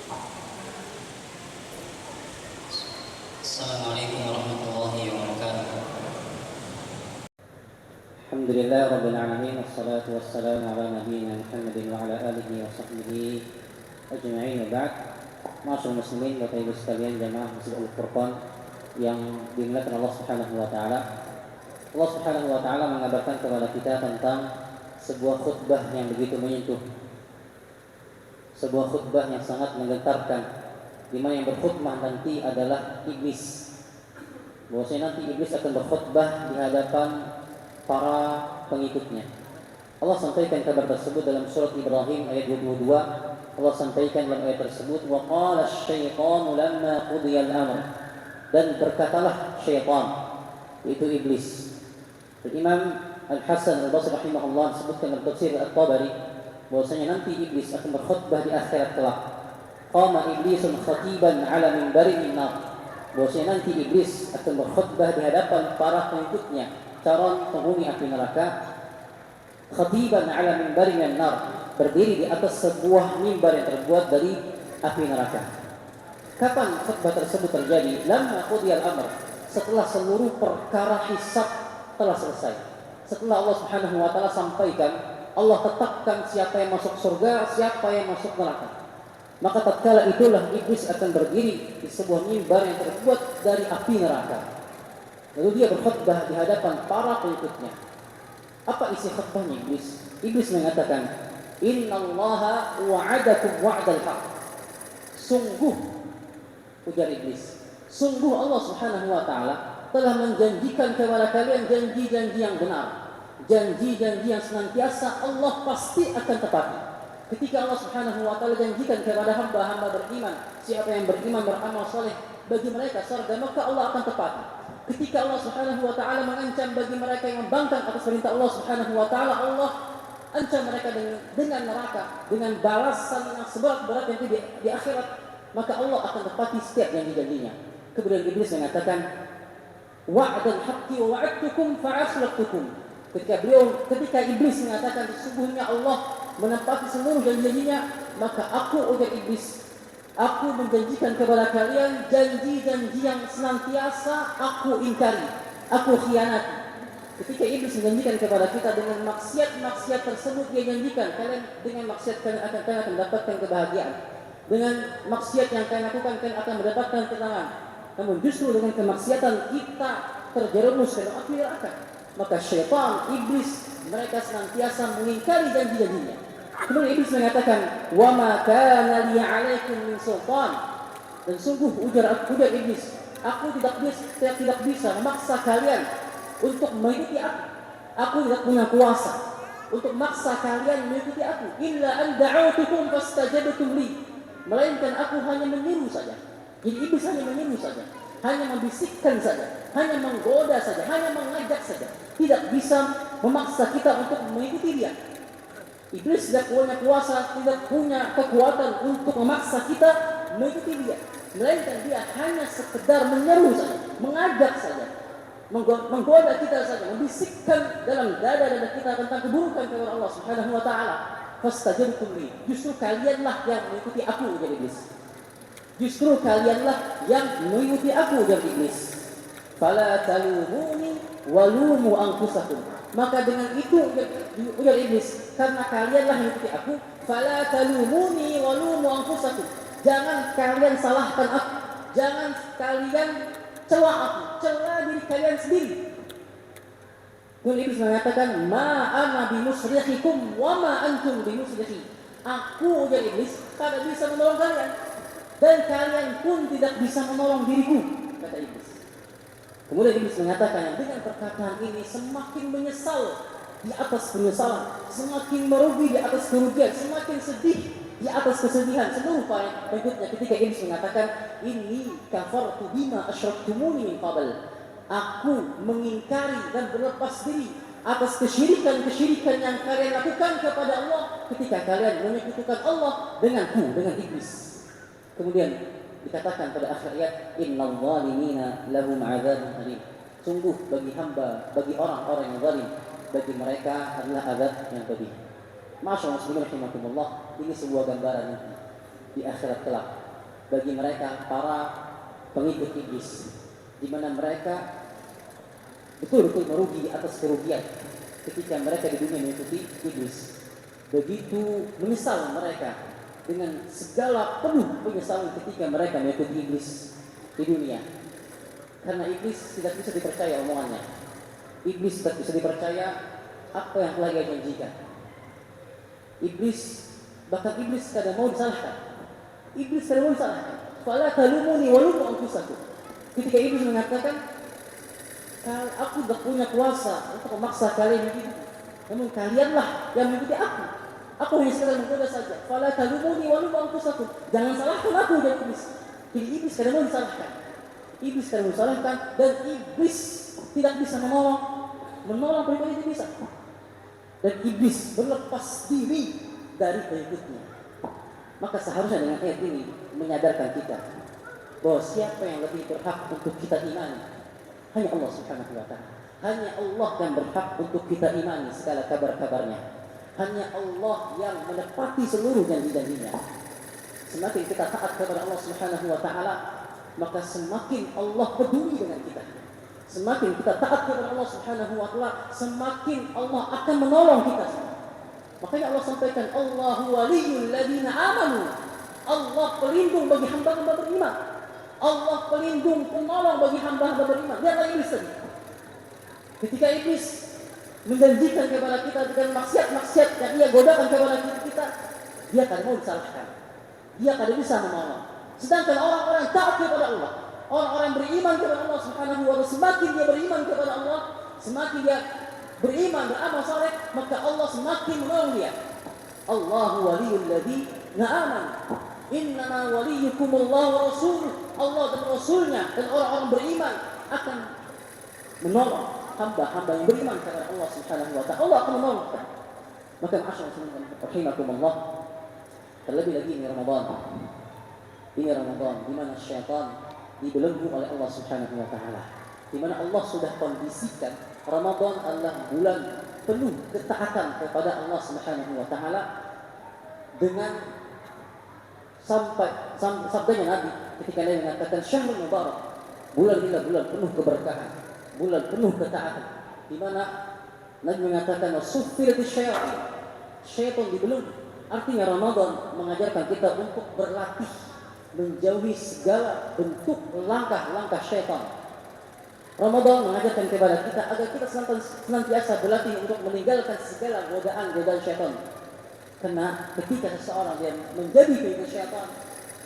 Assalamualaikum warahmatullahi wabarakatuh. Alhamdulillah Rabbil Alamin. Wassalatu wassalamu ala nabiyyina Muhammadin wa ala alihi wa sahbihi ajma'in wa ba'd. Ma'asyiral muslimin, Bapak Ibu sekalian, jamaah Masjid Al-Furqan yang dimuliakan Allah Subhanahu wa taala. Allah Subhanahu wa taala mengabarkan kepada kita tentang sebuah khutbah yang begitu menyentuh. Sebuah khutbah yang sangat menggetarkan, di mana yang berkhutbah nanti adalah iblis. Bahwasanya nanti iblis akan berkhutbah di hadapan para pengikutnya. Allah sampaikan kabar tersebut dalam surat Ibrahim ayat 22. Allah sampaikan dalam ayat tersebut, wa qala asy-syaitanu lamma qudiya al-amr, dan berkatalah syaitan, yaitu iblis. Imam Al-Hasan Al-Basri rahimahullah sebutkan dalam tafsir At-Tabari bahwasanya nanti iblis akan berkhutbah di akhirat kelak. Qama iblisun khatiban ala minbarin nar. Bahwasanya nanti iblis akan berkhutbah di hadapan para pengikutnya, calon penghuni api neraka. Khatiban ala minbarin nar, berdiri di atas sebuah mimbar yang terbuat dari api neraka. Kapan khutbah tersebut terjadi? Lamma qudiyal amr, setelah seluruh perkara hisab telah selesai. Setelah Allah Subhanahu wa taala sampaikan, Allah tetapkan siapa yang masuk surga, siapa yang masuk neraka. Maka tatkala itulah iblis akan berdiri di sebuah mimbar yang terbuat dari api neraka. Lalu dia berkhutbah di hadapan para pengikutnya. Apa isi khutbahnya iblis? Iblis mengatakan, "Innallaha wa'adakum wa'dal haq." Sungguh, ujar iblis, sungguh Allah Subhanahu wa taala telah menjanjikan kepada kalian janji-janji yang benar. Janji-janji yang senantiasa Allah pasti akan tepati. Ketika Allah Subhanahu wa taala janjikan kepada hamba-hamba beriman, siapa yang beriman beramal saleh, bagi mereka surga, maka Allah akan tepati. Ketika Allah Subhanahu wa taala mengancam bagi mereka yang membangkang atas perintah Allah Subhanahu wa taala, Allah ancam mereka dengan neraka, dengan balasan yang seberat-berat yang di akhirat, maka Allah akan tepati setiap janji-janjinya. Kemudian iblis mengatakan, wa'dal haqqi wa wa'adtukum fa'akhlaftukum. Ketika iblis mengatakan sesungguhnya Allah menepati seluruh janji-janjinya, maka aku, ujar iblis, aku menjanjikan kepada kalian janji-janji yang senantiasa aku ingkari, aku khianati. Ketika iblis menjanjikan kepada kita dengan maksiat-maksiat tersebut, dia janjikan kalian dengan maksiat kalian akan mendapatkan kebahagiaan. Dengan maksiat yang kalian lakukan kalian akan mendapatkan ketenangan. Namun justru dengan kemaksiatan kita terjerumus ke dalam api neraka. Maka syaitan, iblis, mereka senantiasa mengingkari janji-janjinya. Kemudian iblis mengatakan, wa ma kana li 'alaikum min sultan. Dan sungguh ujar iblis, aku tidak bisa memaksa kalian untuk mengikuti aku. Aku tidak punya kuasa untuk memaksa kalian mengikuti aku. Illa an da'autukum fastajabtum li. Melainkan aku hanya menyeru saja. Jadi iblis hanya menyeru saja, hanya membisikkan saja, hanya menggoda saja, hanya mengajak saja. Tidak bisa memaksa kita untuk mengikuti dia. Iblis tidak punya kuasa, tidak punya kekuatan untuk memaksa kita mengikuti dia. Melainkan dia hanya sekedar menyeru saja, mengajak saja, menggoda kita saja, membisikkan dalam dada-dada kita tentang keburukan kepada Allah Subhanahu wa taala. Fastajabtum li. Justru kalianlah yang mengikuti aku, ujar iblis. Justru kalianlah yang mengikuti aku, ujar iblis. Fala talumuni walumu anfusakum. Maka dengan itu, ujar iblis, karena kalianlah yang mengikuti aku, fala talumuni walumu anfusakum. Jangan kalian salahkan aku, jangan kalian cela aku, cela diri kalian sendiri. Kemudian iblis mengatakan, ma ana bimusrikhikum wa ma antum bimusrikhi. Aku, ujar iblis, tidak bisa menolong kalian, dan kalian pun tidak bisa menolong diriku, kata iblis. Kemudian iblis mengatakan yang dengan perkataan ini semakin menyesal di atas penyesalan, semakin merugi di atas kerugian, semakin sedih di atas kesedihan seluruh para pengikutnya. Ketika iblis mengatakan, inni kafartu bima asyraktumuni min qabl. Aku mengingkari dan berlepas diri atas kesyirikan-kesyirikan yang kalian lakukan kepada Allah ketika kalian menyekutukan Allah denganku, dengan iblis. Kemudian dikatakan pada akhir ayat, innal zalimina lahum 'adzabun alim. Sungguh bagi hamba, bagi orang-orang yang zalim, bagi mereka adalah azab yang pedih. Masyaallah, muslimin rahimakumullah, ini sebuah gambaran di akhirat kelak bagi mereka para pengikut iblis, di mana mereka betul-betul merugi di atas kerugian ketika mereka di dunia mengikuti iblis. Begitu menyesal mereka dengan segala penuh penyesalan ketika mereka mengikuti iblis di dunia. Karena iblis tidak bisa dipercaya omongannya. Iblis tidak bisa dipercaya apa yang telah dia janjikan. Bahkan iblis kadang mau disalahkan. Iblis kadang mau disalahkan. Fala talumuni walumu anfusakum. Ketika iblis mengatakan, kalau aku tidak punya kuasa untuk memaksa kalian begitu, namun kalianlah yang mengikuti aku. Aku hanya sekadar menggoda saja. Fala talumuni walumu anfusakum. Jangan salahkan aku dan iblis. Jadi iblis kadang mau disalahkan. Iblis kadang disalahkan dan iblis tidak bisa menolong pribadi itu bisa. Dan iblis berlepas diri dari pengikutnya. Maka seharusnya dengan ayat ini menyadarkan kita bahwa siapa yang lebih berhak untuk kita imani, hanya Allah Subhanahu wa ta'ala. Hanya Allah yang berhak untuk kita imani segala kabar-kabarnya. Hanya Allah yang menepati seluruh janji-janjinya. Semakin kita taat kepada Allah Subhanahu wa ta'ala, maka semakin Allah peduli dengan kita. Semakin kita taat kepada Allah Subhanahu wa ta'ala, semakin Allah akan menolong kita. Makanya Allah sampaikan, Allahu waliyul ladina amanu. Allah pelindung bagi hamba-hamba beriman. Allah pelindung penolong bagi hamba-hamba beriman. Lihatlah iblis tadi. Ketika iblis menjanjikan kepada kita dengan maksiat-maksiat yang ia godakan kepada kita, dia tak mau disalahkan. Dia tak bisa menolong. Sedangkan orang-orang taat kepada Allah, orang-orang beriman kepada Allah Subhanahu wa ta'ala, semakin dia beriman kepada Allah, semakin dia beriman, beramal saleh, maka Allah semakin menolong dia. Allahu waliyul ladzina amanu. Innama waliyukumullah wa rasuluh. Allah dan Rasulnya dan orang-orang beriman akan menolong hamba-hamba yang beriman kepada Allah Subhanahu wa ta'ala. Allah akan menolong kita. Maka ma'asyarul rahimakumullah, terlebih lagi ini Ramadan. Ini Ramadan di mana syaitan dibelenggu oleh Allah Subhanahu wa ta'ala. Di mana Allah sudah kondisikan Ramadan adalah bulan penuh ketaatan kepada Allah Subhanahu wa ta'ala, dengan sabdanya Nabi ketika Nabi mengatakan syahrul mubarak, bulan inilah bulan penuh keberkahan, bulan penuh ketaatan, di mana Nabi mengatakan suffilatis syayatin, syaitan dibelenggu. Artinya Ramadan mengajarkan kita untuk berlatih menjauhi segala bentuk langkah-langkah syaitan. Ramadan mengajarkan kepada kita agar kita senantiasa berlatih untuk meninggalkan segala godaan-godaan syaitan. Karena ketika seseorang dia menjadi pengikut syaitan,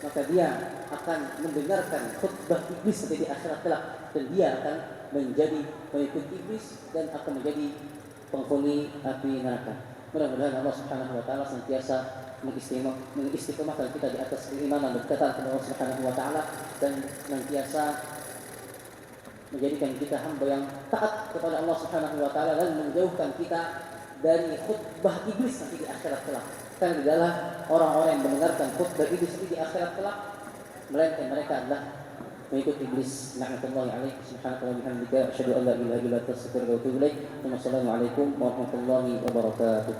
maka dia akan mendengarkan khutbah iblis di akhirat kelak, dan dia akan menjadi pengikut iblis dan akan menjadi penghuni api neraka. Mudah-mudahan Allah Subhanahu wa ta'ala senantiasa mengistiqomahkan kita di atas keimanan dan ketaatan kepada Allah Subhanahu wa ta'ala, dan senantiasa menjadikan kita hamba yang taat kepada Allah Subhanahu wa ta'ala dan menjauhkan kita dari khutbah iblis nanti di akhirat kelak. Karena adalah orang-orang yang mendengarkan khutbah iblis di akhirat kelak, melainkan mereka adalah mengikut iblis. Na'matullahi alaihi subhanahu wa bihamdika asyhadu an la ilaha illa anta astaghfiruka wa atubu ilaik. Wassalamualaikum warahmatullahi wabarakatuh.